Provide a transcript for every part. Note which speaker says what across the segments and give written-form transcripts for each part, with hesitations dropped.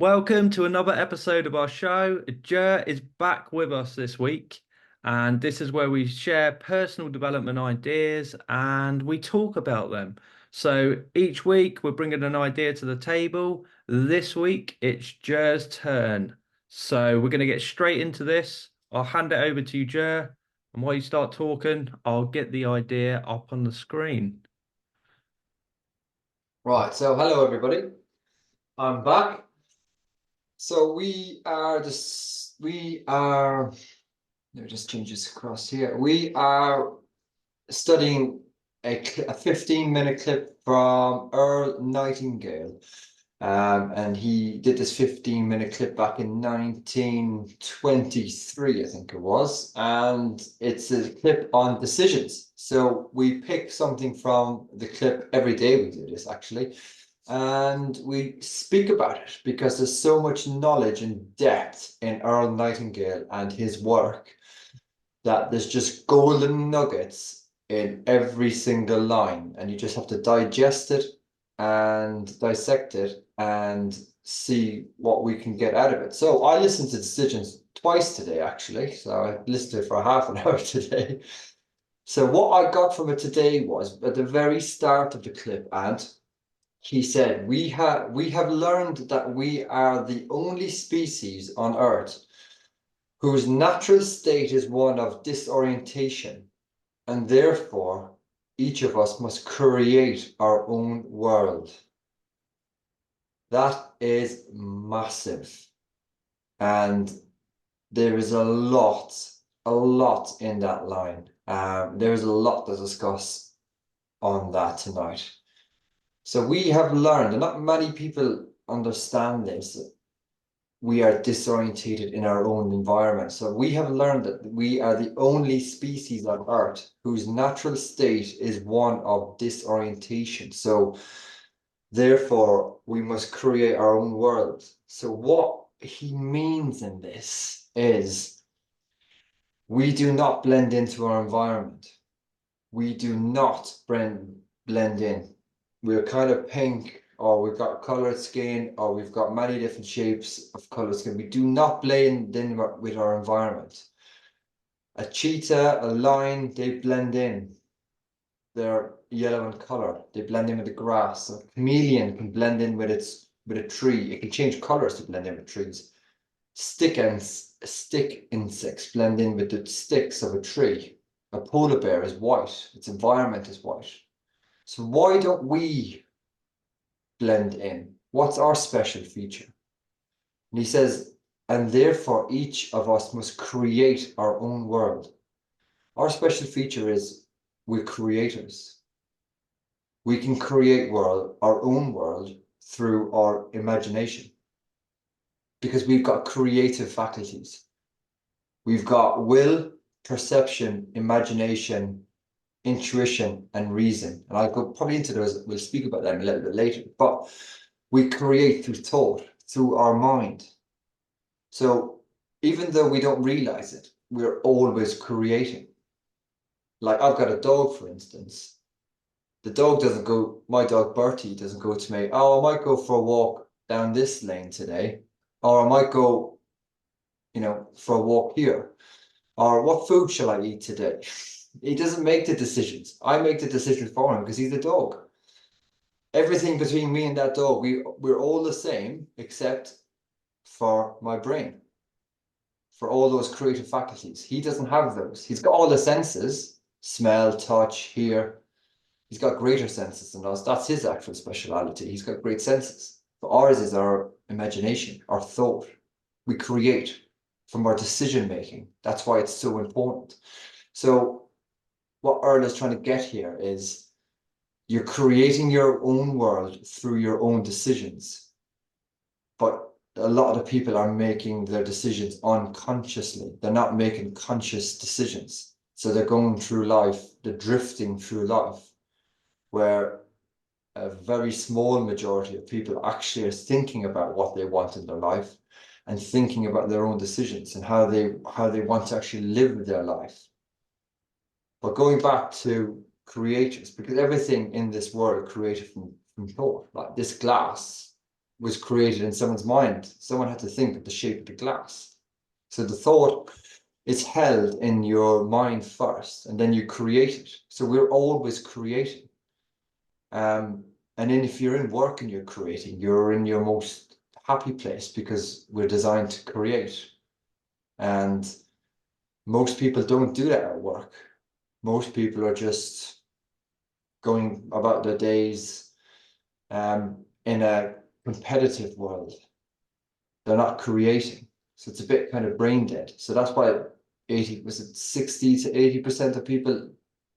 Speaker 1: Welcome to another episode of our show. Jer is back with us this week, and this is where we share personal development ideas and we talk about them. So each week we're bringing an idea to the table. This week it's Jer's turn. So we're going to get straight into this. I'll hand it over to you, Jer, and while you start talking, I'll get the idea up on the screen.
Speaker 2: Right, so hello everybody. I'm back. So let me just change this across here. We are studying a 15-minute clip from Earl Nightingale. And he did this 15-minute clip back in 1923, I think it was. And it's a clip on decisions. So we pick something from the clip every day. We do this actually. And we speak about it because there's so much knowledge and depth in Earl Nightingale and his work that there's just golden nuggets in every single line, and you just have to digest it and dissect it and see what we can get out of it. So I listened to Decisions twice today, actually. So I listened to it for half an hour today. So what I got from it today was at the very start of the clip, and he said, we have learned that we are the only species on Earth whose natural state is one of disorientation, and therefore each of us must create our own world. That is massive. And there is a lot in that line. There is a lot to discuss on that tonight. So we have learned, and not many people understand this, we are disorientated in our own environment. So we have learned that we are the only species on Earth whose natural state is one of disorientation. So therefore, we must create our own world. So what he means in this is we do not blend into our environment. We do not blend in. We're kind of pink, or we've got colored skin, or we've got many different shapes of colored skin. We do not blend in with our environment. A cheetah, a lion, they blend in. They're yellow in color. They blend in with the grass. A chameleon can blend in with a tree. It can change colors to blend in with trees. Stick insects blend in with the sticks of a tree. A polar bear is white. Its environment is white. So why don't we blend in? What's our special feature? And he says, and therefore each of us must create our own world. Our special feature is we're creators. We can create our own world through our imagination because we've got creative faculties. We've got will, perception, imagination, intuition, and reason. And I'll go probably into those, we'll speak about them a little bit later, but we create through thought, through our mind. So even though we don't realize it, we're always creating. Like I've got a dog, for instance. The dog doesn't go, my dog Bertie doesn't go to me, oh, I might go for a walk down this lane today, or I might go, for a walk here, or what food shall I eat today? He doesn't make the decisions. I make the decisions for him because he's a dog. Everything between me and that dog, we're all the same, except for my brain, for all those creative faculties. He doesn't have those. He's got all the senses, smell, touch, hear. He's got greater senses than us. That's his actual speciality. He's got great senses. But ours is our imagination, our thought. We create from our decision making. That's why it's so important. So what Earl is trying to get here is you're creating your own world through your own decisions. But a lot of people are making their decisions unconsciously. They're not making conscious decisions. So they're going through life, they're drifting through life, where a very small majority of people actually are thinking about what they want in their life and thinking about their own decisions and how they want to actually live their life. But going back to creators, because everything in this world created from thought, like this glass, was created in someone's mind. Someone had to think of the shape of the glass. So the thought is held in your mind first, and then you create it. So we're always creating. And then if you're in work and you're creating, you're in your most happy place because we're designed to create. And most people don't do that at work. Most people are just going about their days in a competitive world. They're not creating. So it's a bit kind of brain dead. So that's why 80, was it 60 to 80% of people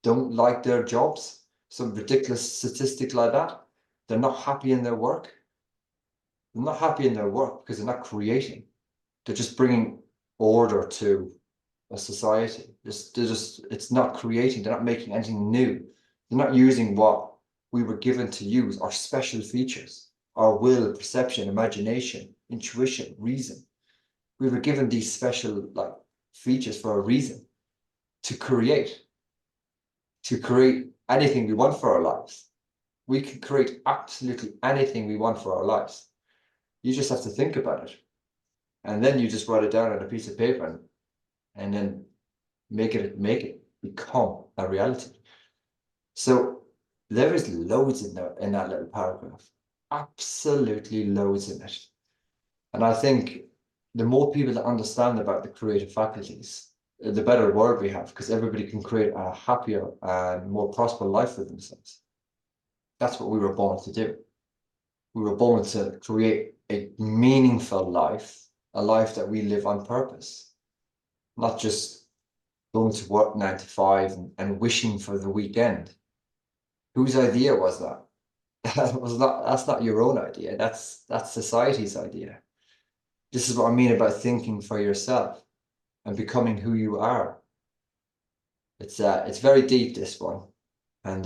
Speaker 2: don't like their jobs? Some ridiculous statistic like that. They're not happy in their work. They're not happy in their work because they're not creating. They're just bringing order to a society. It's not creating. They're not making anything new. They're not using what we were given to use, our special features, our will, perception, imagination, intuition, reason. We were given these special like features for a reason to create anything we want for our lives. We can create absolutely anything we want for our lives. You just have to think about it. And then you just write it down on a piece of paper and then make it become a reality. So there is loads in there in that little paragraph. Absolutely loads in it. And I think the more people that understand about the creative faculties, the better world we have, because everybody can create a happier and more prosperous life for themselves. That's what we were born to do. We were born to create a meaningful life, a life that we live on purpose, not just going to work 9 to 5 and wishing for the weekend. Whose idea was that? That's not your own idea. That's society's idea. This is what I mean about thinking for yourself and becoming who you are. It's very deep, this one. And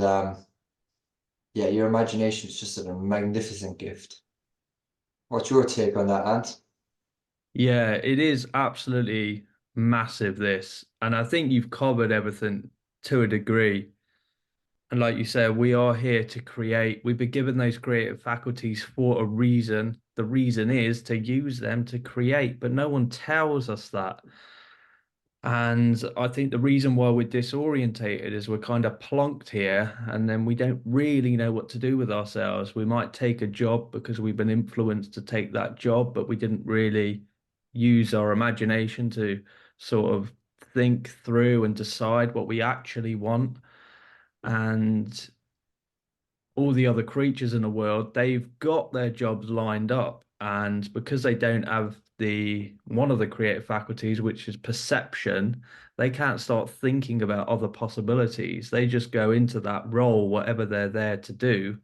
Speaker 2: yeah, your imagination is just a magnificent gift. What's your take on that, Ant?
Speaker 1: Yeah, it is absolutely massive, this. And I think you've covered everything to a degree. And like you said, we are here to create. We've been given those creative faculties for a reason. The reason is to use them to create, but no one tells us that. And I think the reason why we're disorientated is we're kind of plunked here and then we don't really know what to do with ourselves. We might take a job because we've been influenced to take that job, but we didn't really use our imagination to sort of think through and decide what we actually want. And all the other creatures in the world, they've got their jobs lined up. And because they don't have the one of the creative faculties, which is perception, they can't start thinking about other possibilities. They just go into that role, whatever they're there to do.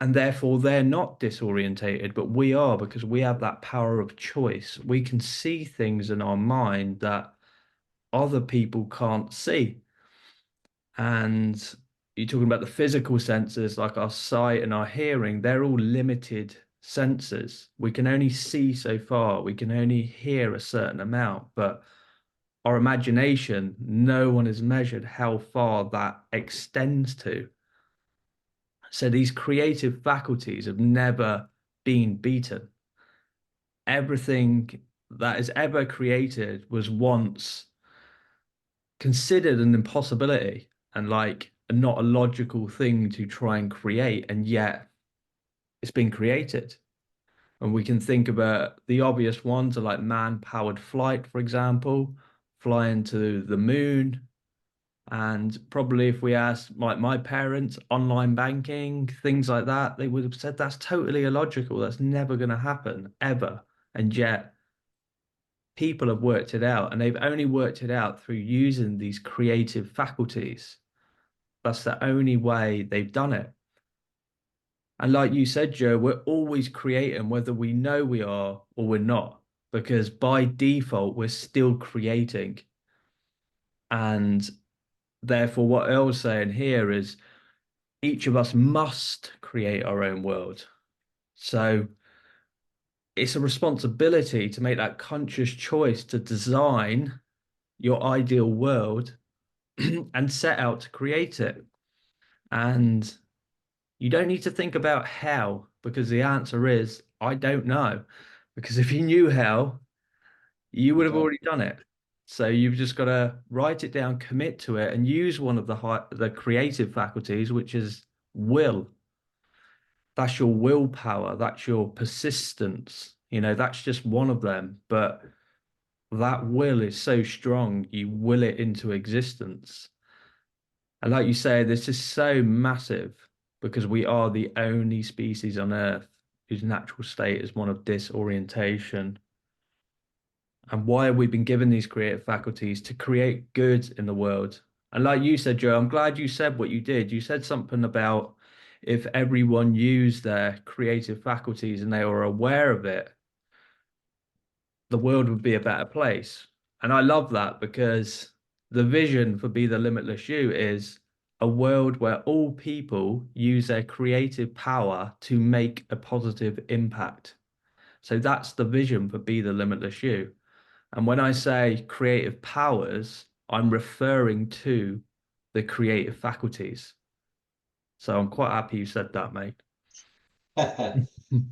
Speaker 1: And therefore, they're not disorientated, but we are because we have that power of choice. We can see things in our mind that other people can't see. And you're talking about the physical senses, like our sight and our hearing, they're all limited senses. We can only see so far, we can only hear a certain amount, but our imagination, no one has measured how far that extends to. So these creative faculties have never been beaten. Everything that is ever created was once considered an impossibility and like not a logical thing to try and create, and yet it's been created. And we can think about the obvious ones are like man-powered flight, for example, flying to the moon. And probably if we asked like my parents, online banking, things like that, they would have said that's totally illogical. That's never going to happen ever. And yet people have worked it out, and they've only worked it out through using these creative faculties. That's the only way they've done it. And like you said, Joe, we're always creating, whether we know we are or we're not, because by default, we're still creating. And therefore, what Earl's saying here is each of us must create our own world. So it's a responsibility to make that conscious choice to design your ideal world and set out to create it. And you don't need to think about how, because the answer is I don't know. Because if you knew how, you would
Speaker 2: You
Speaker 1: have
Speaker 2: don't.
Speaker 1: already done it. So you've just got to write it down, commit to it, and use one of the creative faculties, which is will. That's your willpower. That's your persistence. That's just one of them. But that will is so strong, you will it into existence. And like you say, this is so massive because we are the only species on Earth whose natural state is one of disorientation. And why have we been given these creative faculties to create good in the world? And like you said, Joe, I'm glad you said what you did. You said something about if everyone used their creative faculties and they were aware of it, the world would be a better place. And I love that because the vision for Be the Limitless You is a world where all people use their creative power to make a positive impact. So that's the vision for Be the Limitless You. And when I say creative powers, I'm referring to the creative faculties. So I'm quite happy you said that, mate.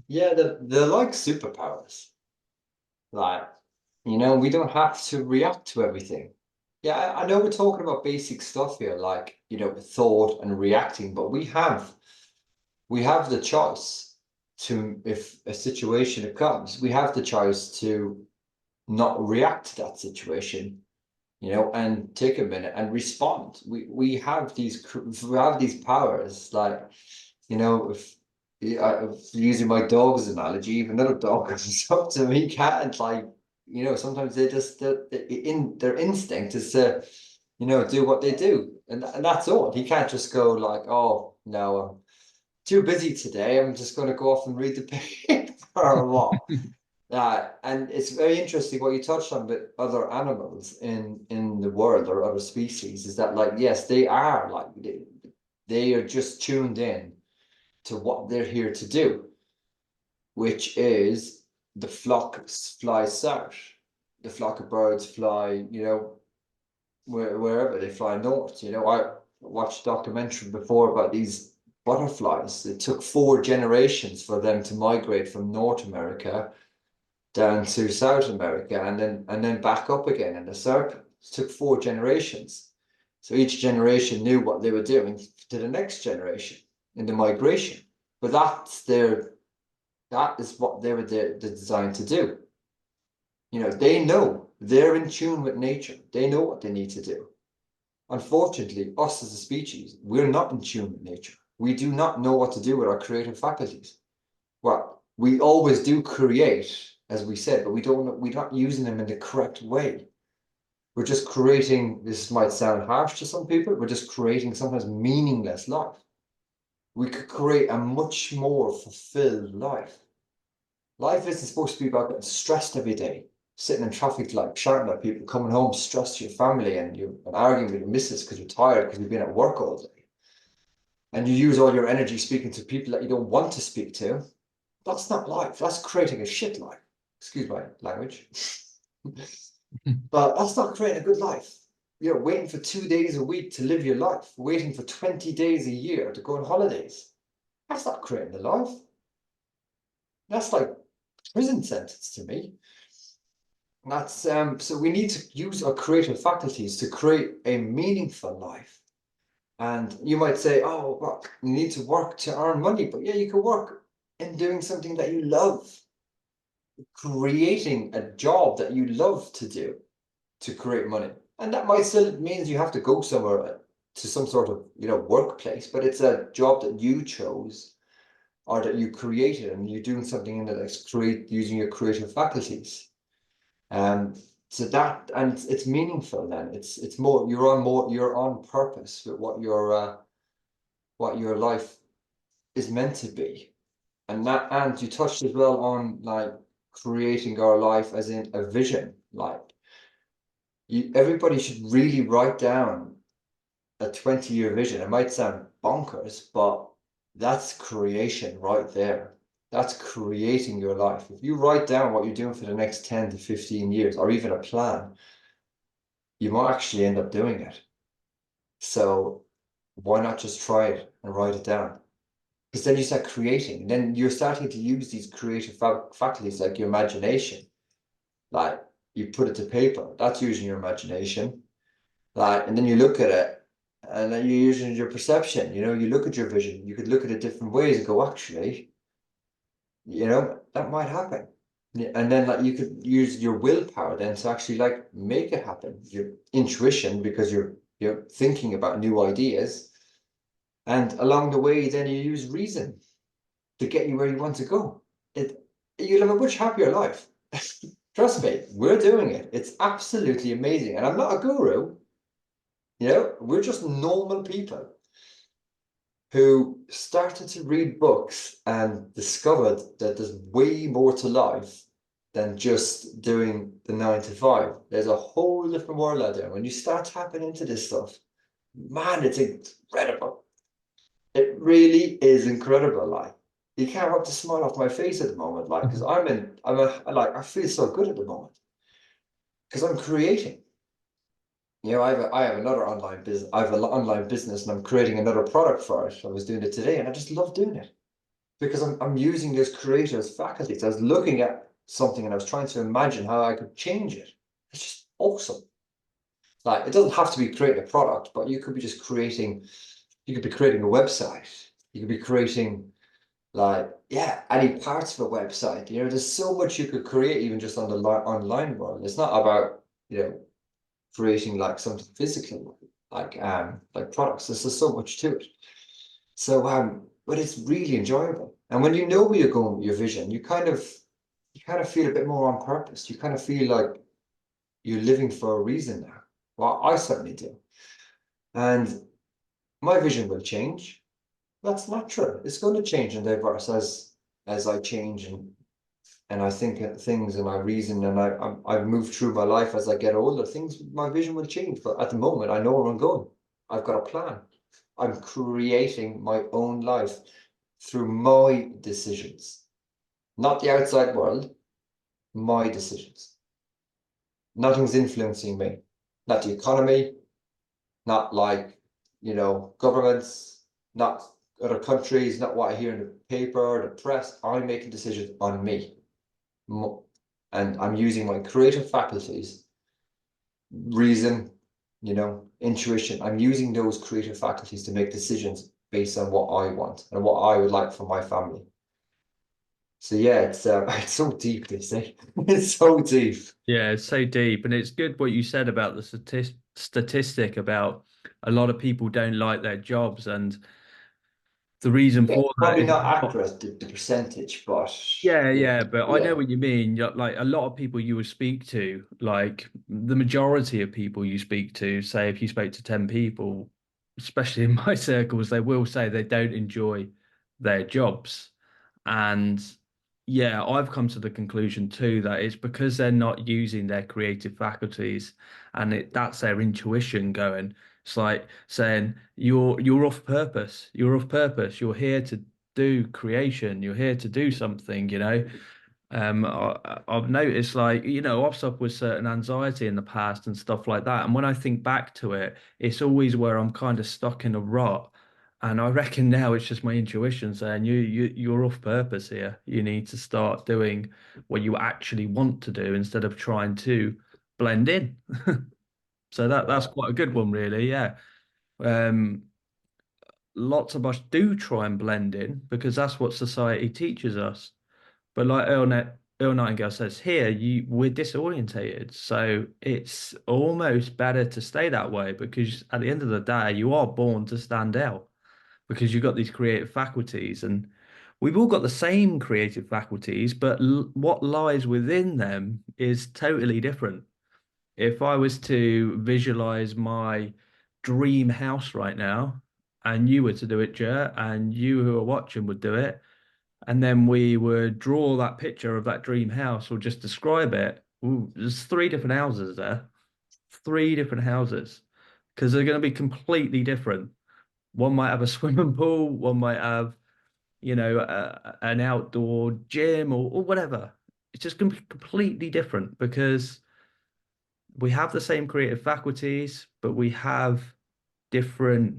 Speaker 2: Yeah, they're like superpowers. Like, we don't have to react to everything. Yeah, I know we're talking about basic stuff here, like, thought and reacting, but we have the choice to, if a situation comes, we have the choice to not react to that situation, and take a minute and respond. We have these powers, like, if using my dog's analogy, even little dog comes up to me, can't like, sometimes they just in their instinct is to, do what they do, and that's all. He can't just go like, oh no, I'm too busy today. I'm just going to go off and read the paper or what. And it's very interesting what you touched on with other animals in the world or other species, is that like, yes, they are like they are just tuned in to what they're here to do, which is the flock flies south. The flock of birds fly, wherever they fly north. I watched a documentary before about these butterflies. It took 4 generations for them to migrate from North America down to South America and then back up again in a circle. It took 4 generations. So each generation knew what they were doing to the next generation in the migration. But that is what they were designed to do. They know they're in tune with nature. They know what they need to do. Unfortunately, us as a species, we're not in tune with nature. We do not know what to do with our creative faculties. Well, we always do create, as we said, but we're not using them in the correct way. We're just creating, this might sound harsh to some people, we're just creating sometimes meaningless life. We could create a much more fulfilled life. Life isn't supposed to be about getting stressed every day, sitting in traffic like shouting at people, coming home stressed to your family and arguing with your missus because you're tired because you've been at work all day. And you use all your energy speaking to people that you don't want to speak to. That's not life. That's creating a shit life. Excuse my language. But that's not creating a good life. You're waiting for 2 days a week to live your life, waiting for 20 days a year to go on holidays. That's not creating a life. That's like prison sentence to me. That's so we need to use our creative faculties to create a meaningful life. And you might say, oh, well, you need to work to earn money, but yeah, you can work in doing something that you love, creating a job that you love to do to create money. And that might still means you have to go somewhere to some sort of, workplace, but it's a job that you chose or that you created and you're doing something in it that's using your creative faculties. So that, and it's meaningful then. It's you're on purpose with what your life is meant to be. And you touched as well on like creating our life as in a vision. Like everybody should really write down a 20-year vision. It might sound bonkers, but that's creation right there. That's creating your life. If you write down what you're doing for the next 10 to 15 years, or even a plan, you might actually end up doing it. So why not just try it and write it down? Because then you start creating, and then you're starting to use these creative faculties like your imagination. Like you put it to paper, that's using your imagination. Like, and then you look at it, and then you're using your perception. You look at your vision, you could look at it different ways and go, actually, that might happen. Yeah, and then like you could use your willpower then to actually like make it happen. Your intuition, because you're thinking about new ideas. And along the way, then you use reason to get you where you want to go. It You'll have a much happier life. Trust me, we're doing it. It's absolutely amazing. And I'm not a guru, we're just normal people who started to read books and discovered that there's way more to life than just doing the 9 to 5. There's a whole different world out there. When you start tapping into this stuff, man, it's incredible. It really is incredible. Like, you can't wipe the smile off my face at the moment, like, because I feel so good at the moment because I'm creating. I have another online business. I have an online business, and I'm creating another product for it. I was doing it today, and I just love doing it because I'm using those creative faculties. I was looking at something, and I was trying to imagine how I could change it. It's just awesome. Like, it doesn't have to be creating a product, but you could be just creating. You could be creating a website. You could be creating, like, yeah, any parts of a website. There's so much you could create even just on the online world. It's not about creating like something physical, like products. There's just so much to it. So but it's really enjoyable. And when you know where you're going with your vision, you kind of feel a bit more on purpose. You kind of feel like you're living for a reason now. Well, I certainly do. And my vision will change. That's natural. It's going to change and diverse as I change, and I think at things, and I reason, and I've moved through my life as I get older. My vision will change, but at the moment, I know where I'm going. I've got a plan. I'm creating my own life through my decisions, not the outside world, my decisions. Nothing's influencing me, not the economy, not like, governments, not other countries, not what I hear in the paper, the press. I'm making decisions on me. And I'm using my creative faculties, reason, intuition. I'm using those creative faculties to make decisions based on what I want and what I would like for my family. So yeah, it's it's so deep, this thing. It's so deep.
Speaker 1: Yeah, it's so deep, and it's good what you said about the statistic about a lot of people don't like their jobs, and the reason
Speaker 2: Yeah,
Speaker 1: for that
Speaker 2: probably
Speaker 1: is
Speaker 2: not
Speaker 1: not.
Speaker 2: accurate, the percentage, but
Speaker 1: Yeah,
Speaker 2: you know,
Speaker 1: yeah, but I know
Speaker 2: yeah.
Speaker 1: what you mean. Like a lot of people you would speak to, like the majority of people you speak to, say if you spoke to 10 people, especially in my circles, they will say they don't enjoy their jobs. And yeah, I've come to the conclusion too that it's because they're not using their creative faculties, and that's their intuition going. It's like saying you're off purpose. You're off purpose. You're here to do creation. You're here to do something. I've noticed, like, I've suffered with certain anxiety in the past and stuff like that. And when I think back to it, it's always where I'm kind of stuck in a rut. And I reckon now it's just my intuition saying you're off purpose here. You need to start doing what you actually want to do instead of trying to blend in. So that's
Speaker 2: Yeah.
Speaker 1: quite a good one, really. Yeah. Um, Lots of us do try and blend in because that's what society teaches us. But like Earl Nightingale says here, we're disorientated. So it's almost better to stay that way because at the end of the day, you are born to stand out because you've got these creative faculties, and we've all got the same creative faculties, but what lies within them is totally different. If I was to visualize my dream house right now, and you were to do it, Jer, and you who are watching would do it, and then we would draw that picture of that dream house or just describe it. Ooh, there's three different houses there, three different houses, because they're going to be completely different. One might have a swimming pool, one might have, an outdoor gym or whatever. It's just going to be completely different because we have the same creative faculties, but we have different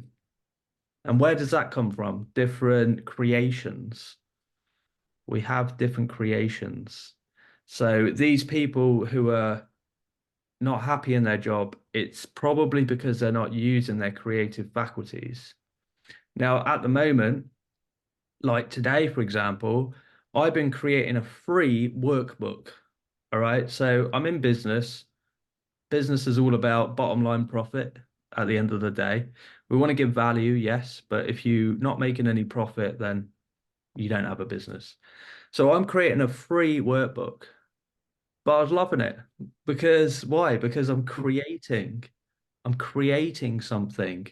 Speaker 1: And where does that come from? Different creations. We have different creations. So these people who are not happy in their job, it's probably because they're not using their creative faculties. Now, at the moment, like today, for example, I've been creating a free workbook. All right. So I'm in business. Business is all about bottom line profit at the end of the day. We want to give value, yes, but if you're not making any profit, then you don't have a business. So I'm creating a free workbook, but I was loving it because why? Because I'm creating something.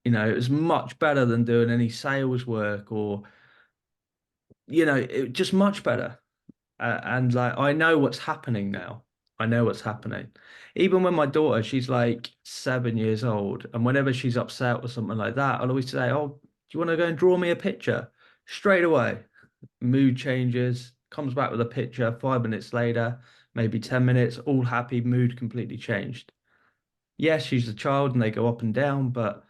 Speaker 1: It was much better than doing any sales work or, just much better. And like, I know what's happening now. I know what's happening. Even when my daughter, she's like 7 years old, and whenever she's upset or something like that, I'll always say, "Oh, do you want to go and draw me a picture?" Straight away, mood changes, comes back with a picture. 5 minutes later, maybe 10 minutes, all happy, mood completely changed. Yes, she's a child and they go up and down, but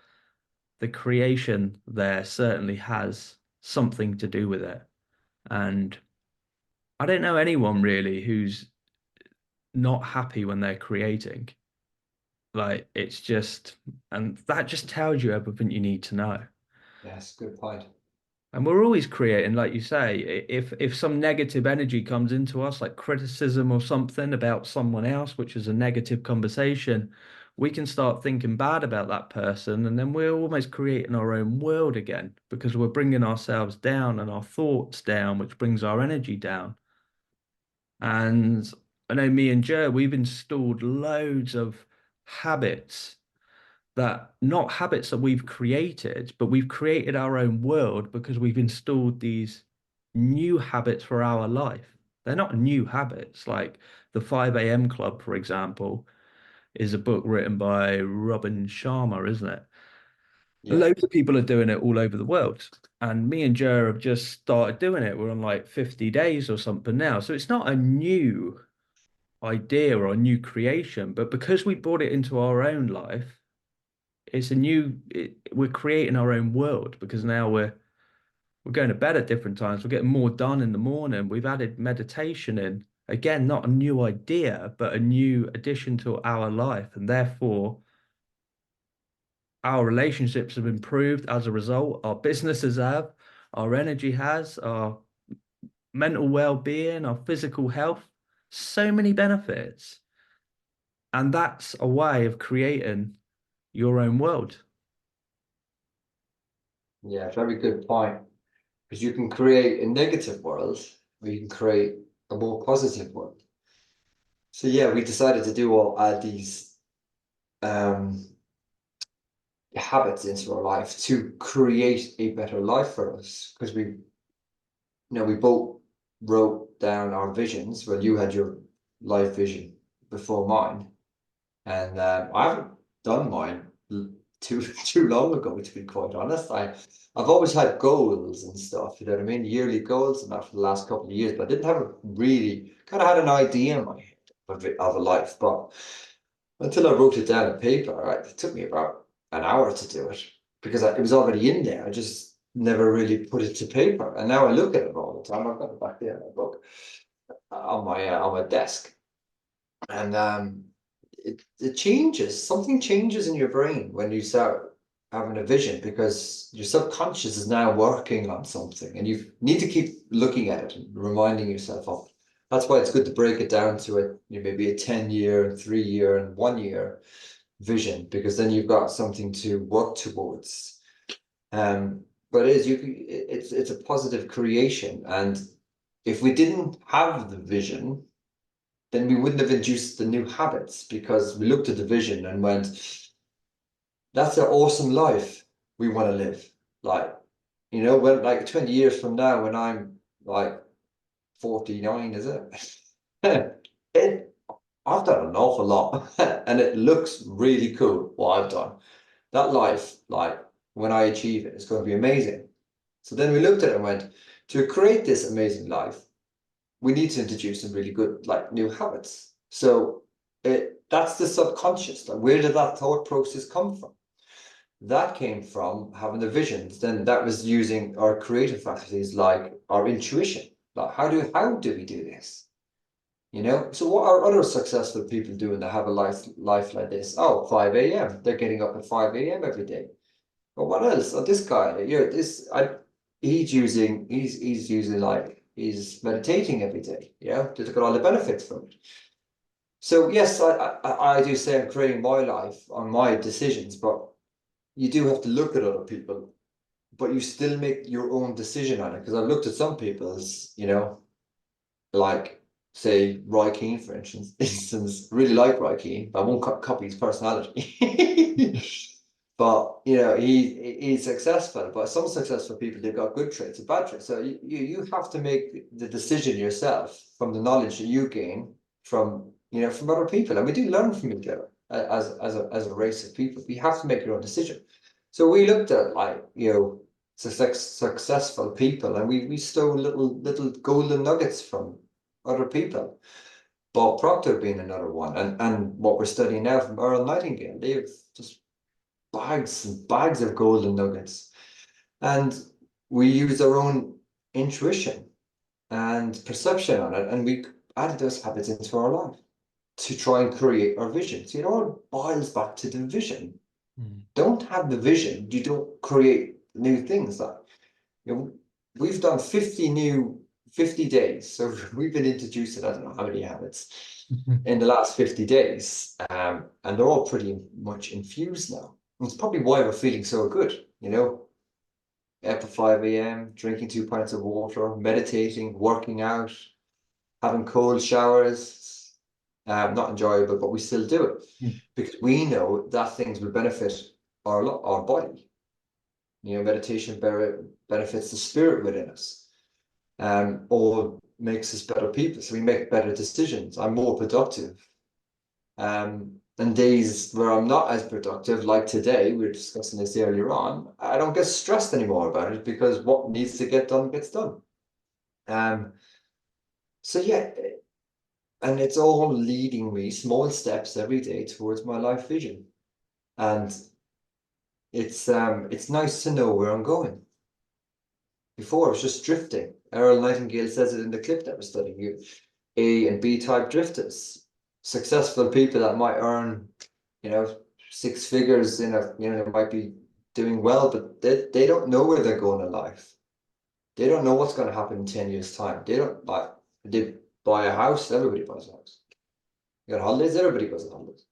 Speaker 1: the creation there certainly has something to do with it. And I don't know anyone really who's not happy when they're creating. Like it's just, and that just tells you everything you need to know.
Speaker 2: Yes, good point.
Speaker 1: And we're always creating, like you say, if some negative energy comes into us, like criticism or something about someone else, which is a negative conversation, we can start thinking bad about that person, and then we're almost creating our own world again because we're bringing ourselves down and our thoughts down, which brings our energy down. And I know me and Joe, we've installed loads of habits that not habits that we've created, but we've created our own world because we've installed these new habits for our life. They're not new habits. Like the 5 a.m. Club, for example, is a book written by Robin Sharma, isn't it?
Speaker 2: Yeah.
Speaker 1: Loads of people are doing it all over the world. And me and Joe have just started doing it. We're on like 50 days or something now. So it's not a new idea or a new creation, but because we brought it into our own life, we're creating our own world because now we're going to bed at different times. We're getting more done in the morning. We've added meditation in. Again, not a new idea, but a new addition to our life. And therefore, our relationships have improved as a result. Our businesses have, our energy has, our mental well-being, our physical health, so many benefits. And that's a way of creating your own world.
Speaker 2: Yeah, very good point. Because you can create a negative world or you can create a more positive world. So yeah, we decided to do all add these um habits into our life to create a better life for us. Because we both wrote down our visions. Well, you had your life vision before mine, and I haven't done mine too too long ago, to be quite honest. I've always had goals and stuff, you know what I mean? Yearly goals and that for the last couple of years, but I didn't have a really kind of had an idea in my head of a life. But until I wrote it down on paper, right, it took me about an hour to do it because it was already in there. I just never really put it to paper. And now I look at it all the time. I've got it back there in my book on my desk. And it changes. Something changes in your brain when you start having a vision because your subconscious is now working on something, and you need to keep looking at it and reminding yourself of it. That's why it's good to break it down to maybe a 10-year and 3-year and 1 year vision, because then you've got something to work towards. But it's a positive creation, and if we didn't have the vision, then we wouldn't have induced the new habits because we looked at the vision and went, that's an awesome life we want to live. Like, when like 20 years from now, when I'm like 49, is it? it I've done an awful lot and it looks really cool what I've done. That life, like when I achieve it, it's going to be amazing. So then we looked at it and went, to create this amazing life, we need to introduce some really good like new habits. So that's the subconscious. Like, where did that thought process come from? that came from having the visions. Then that was using our creative faculties, like our intuition. Like how do we do this? You know, so what are other successful people doing that have a life like this? Oh, 5 a.m. They're getting up at 5 a.m. every day. But what else? Oh, this guy, he's using like he's meditating every day, to look at all the benefits from it. So yes, I do say I'm creating my life on my decisions, but you do have to look at other people, but you still make your own decision on it. Because I've looked at some people's, like say Roy Keane, for instance, really like Roy Keane, but I won't copy his personality. But he's successful. But some successful people, they've got good traits and bad traits. So you have to make the decision yourself from the knowledge that you gain from other people, and we do learn from each other as a race of people. We have to make your own decision. So we looked at like successful people, and we stole little golden nuggets from other people. Bob Proctor being another one, and what we're studying now from Earl Nightingale. They've just bags and bags of golden nuggets. And we use our own intuition and perception on it, and we added those habits into our life to try and create our vision. So it all boils back to the vision. Don't have the vision, you don't create new things. Like we've done 50 days. So we've been introducing, I don't know how many habits in the last 50 days. And they're all pretty much infused now. And it's probably why we're feeling so good, up at 5 a.m., drinking 2 pints of water, meditating, working out, having cold showers. Not enjoyable, but we still do it because we know that things will benefit our body. Meditation benefits the spirit within us, or makes us better people. So we make better decisions. I'm more productive. And days where I'm not as productive, like today, we were discussing this earlier on, I don't get stressed anymore about it because what needs to get done gets done. Um, so yeah, and it's all leading me small steps every day towards my life vision. And it's nice to know where I'm going. Before I was just drifting. Earl Nightingale says it in the clip that we're studying. You A and B type drifters, successful people that might earn, 6 figures they might be doing well, but they don't know where they're going in life. They don't know what's going to happen in 10 years' time. They don't like they buy a house, everybody buys a house. You got holidays, everybody goes on holidays.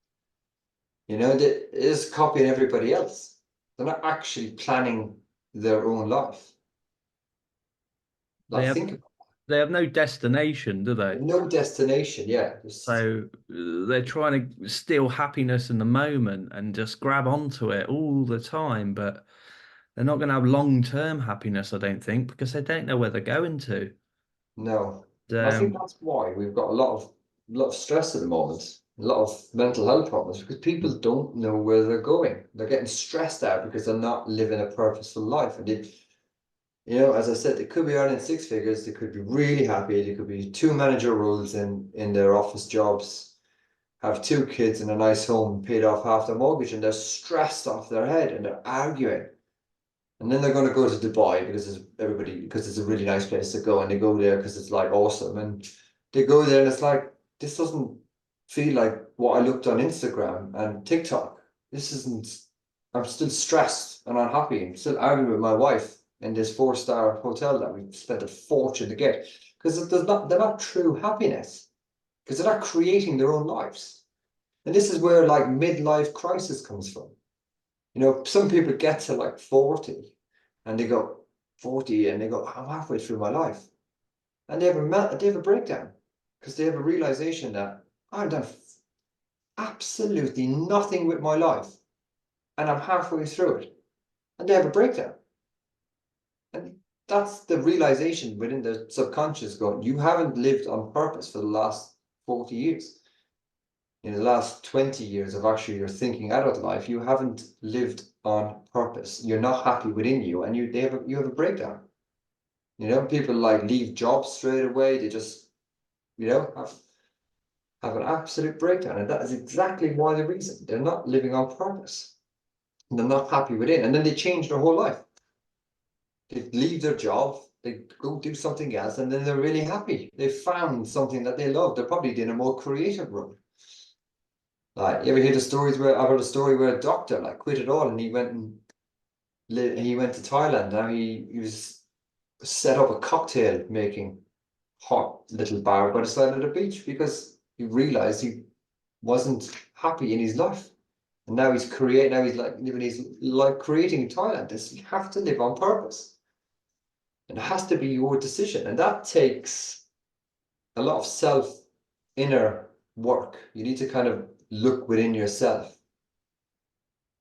Speaker 2: They just copying everybody else. They're not actually planning their own life.
Speaker 1: They
Speaker 2: Like
Speaker 1: have
Speaker 2: think about
Speaker 1: they have no destination, do they?
Speaker 2: no destination. Yeah, just
Speaker 1: So they're trying to steal happiness in the moment and just grab onto it all the time, but they're not going to have long-term happiness, I don't think, because they don't know where they're going to.
Speaker 2: no. And I think
Speaker 1: Um,
Speaker 2: that's why we've got a lot of stress at the moment, a lot of mental health problems because people don't know where they're going. They're getting stressed out because they're not living a purposeful life. And as I said, they could be earning 6 figures, they could be really happy, they could be two manager roles in their office jobs, have 2 kids in a nice home, paid off half their mortgage, and they're stressed off their head and they're arguing. And then they're going to go to Dubai because it's a really nice place to go, and they go there because it's like awesome. And they go there and it's like this doesn't feel like what I looked on Instagram and TikTok. This isn't. I'm still stressed and unhappy. I'm still arguing with my wife in this 4-star hotel that we spent a fortune to get because they're not true happiness because they're not creating their own lives. And this is where like midlife crisis comes from. Some people get to like 40 and they go 40 and they go, I'm halfway through my life. And they have a breakdown because they have a realization that I've done absolutely nothing with my life and I'm halfway through it. And they have a breakdown. And that's the realization within the subconscious going, you haven't lived on purpose for the last 40 years. In the last 20 years of actually your thinking adult life, you haven't lived on purpose. You're not happy within you, and you have a breakdown. People like leave jobs straight away. They just, have an absolute breakdown, and that is exactly why the reason they're not living on purpose. and they're not happy within, and then they change their whole life. They leave their job, they go do something else, and then they're really happy. They found something that they love. They're probably in a more creative role. Like, you ever hear the stories where I've heard a story where a doctor like quit it all and he went to Thailand. Now he was set up a cocktail making hot little bar by the side of the beach because he realized he wasn't happy in his life. And now he's like living his like creating in Thailand. This you have to live on purpose. And it has to be your decision. And that takes a lot of self inner work. You need to kind of look within yourself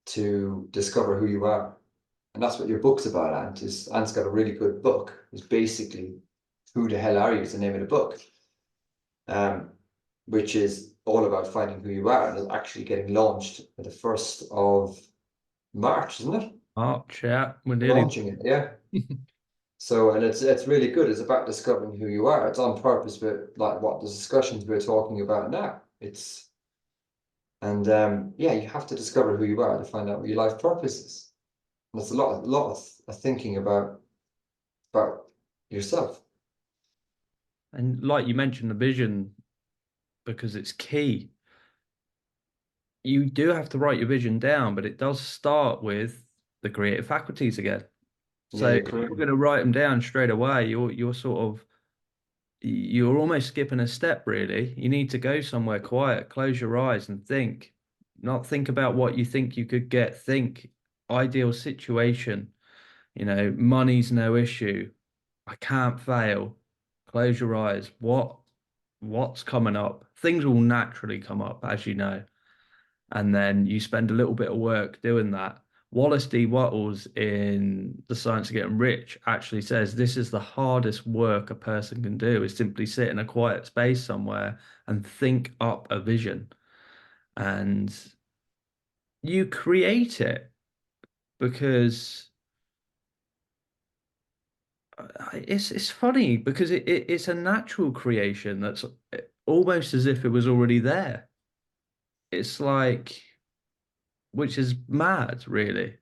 Speaker 2: to discover who you are. And that's what your book's about, Ant. Ant's got a really good book. It's basically Who the Hell Are You is the name of the book. Um, which is all about finding who you are, and it's actually getting launched at the 1st of March, isn't it?
Speaker 1: March, yeah, we're nearly.
Speaker 2: Launching it, yeah. So, and it's really good. It's about discovering who you are. It's on purpose with like what the discussions we're talking about now. Yeah, you have to discover who you are to find out what your life purpose is. And it's a lot of thinking about yourself.
Speaker 1: And like you mentioned, the vision, because it's key. You do have to write your vision down, but it does start with the creative faculties again.
Speaker 2: Yeah,
Speaker 1: So
Speaker 2: you're
Speaker 1: if
Speaker 2: correct.
Speaker 1: you're going to write them down straight away, you're sort of you're almost skipping a step, really. You need to go somewhere quiet, close your eyes and think. Not think about what you think you could get. Think ideal situation. Money's no issue. I can't fail. Close your eyes. What's coming up? Things will naturally come up, as you know. And then you spend a little bit of work doing that. Wallace D. Wattles in The Science of Getting Rich actually says this is the hardest work a person can do is simply sit in a quiet space somewhere and think up a vision. And you create it because it's funny because it's a natural creation that's almost as if it was already there. It's like, which is mad, really.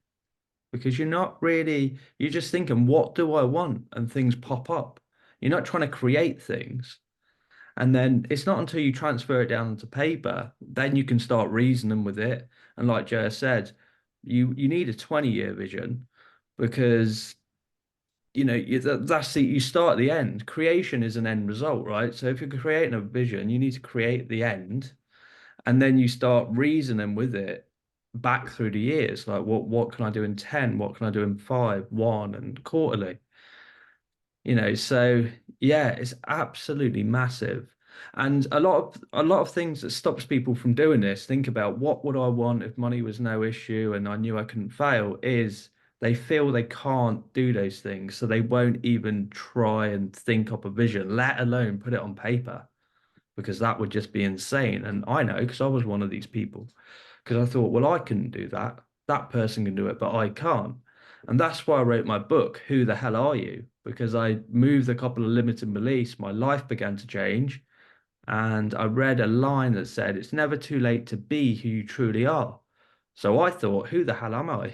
Speaker 1: Because you're just thinking, what do I want? And things pop up. You're not trying to create things. And then it's not until you transfer it down onto paper, then you can start reasoning with it. And like Joe said, you need a 20-year vision because you start at the end. Creation is an end result, right? So if you're creating a vision, you need to create the end and then you start reasoning with it back through the years like what can I do in 10, what can I do in 5, 1 and quarterly. So yeah, it's absolutely massive. And a lot of things that stops people from doing this, think about what would I want if money was no issue and I knew I couldn't fail, is they feel they can't do those things, so they won't even try and think up a vision, let alone put it on paper because that would just be insane. And I know because I was one of these people, because I thought, well, I couldn't do that. That person can do it, but I can't. And that's why I wrote my book, Who the Hell Are You? Because I moved a couple of limiting beliefs, my life began to change. And I read a line that said, it's never too late to be who you truly are. So I thought, who the hell am I?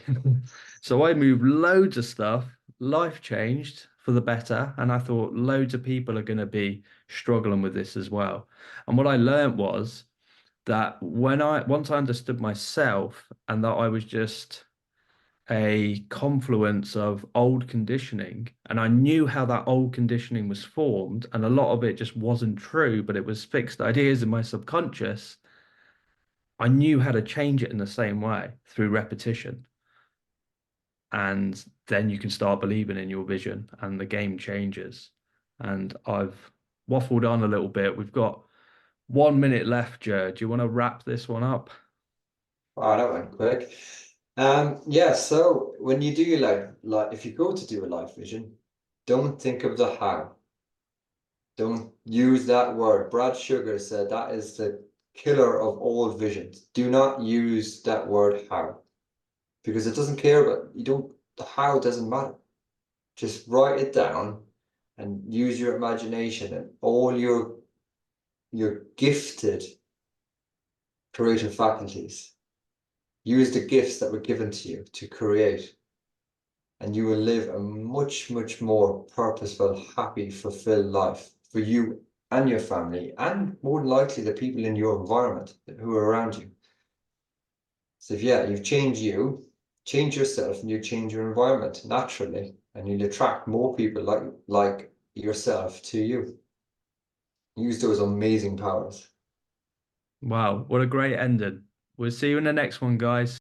Speaker 1: So I moved loads of stuff. Life changed for the better. And I thought loads of people are going to be struggling with this as well. And what I learned was that once I understood myself and that I was just a confluence of old conditioning, and I knew how that old conditioning was formed, and a lot of it just wasn't true, but it was fixed ideas in my subconscious. I knew how to change it in the same way through repetition. And then you can start believing in your vision, and the game changes. And I've waffled on a little bit. We've got 1 minute left, Joe. Do you want to wrap this one up?
Speaker 2: Wow, that went quick. Yeah, so when you do your life, if you go to do a life vision, don't think of the how. Don't use that word. Brad Sugar said that is the killer of all visions. Do not use that word how because it doesn't care about you don't the how doesn't matter. Just write it down and use your imagination and all your gifted creative faculties. Use the gifts that were given to you to create, and you will live a much, much more purposeful, happy, fulfilled life for you and your family, and more than likely the people in your environment who are around you. So if yeah, you've changed you, change yourself, and you change your environment naturally, and you'll attract more people like yourself to you. Use those amazing powers.
Speaker 1: Wow, what a great ending. We'll see you in the next one, guys.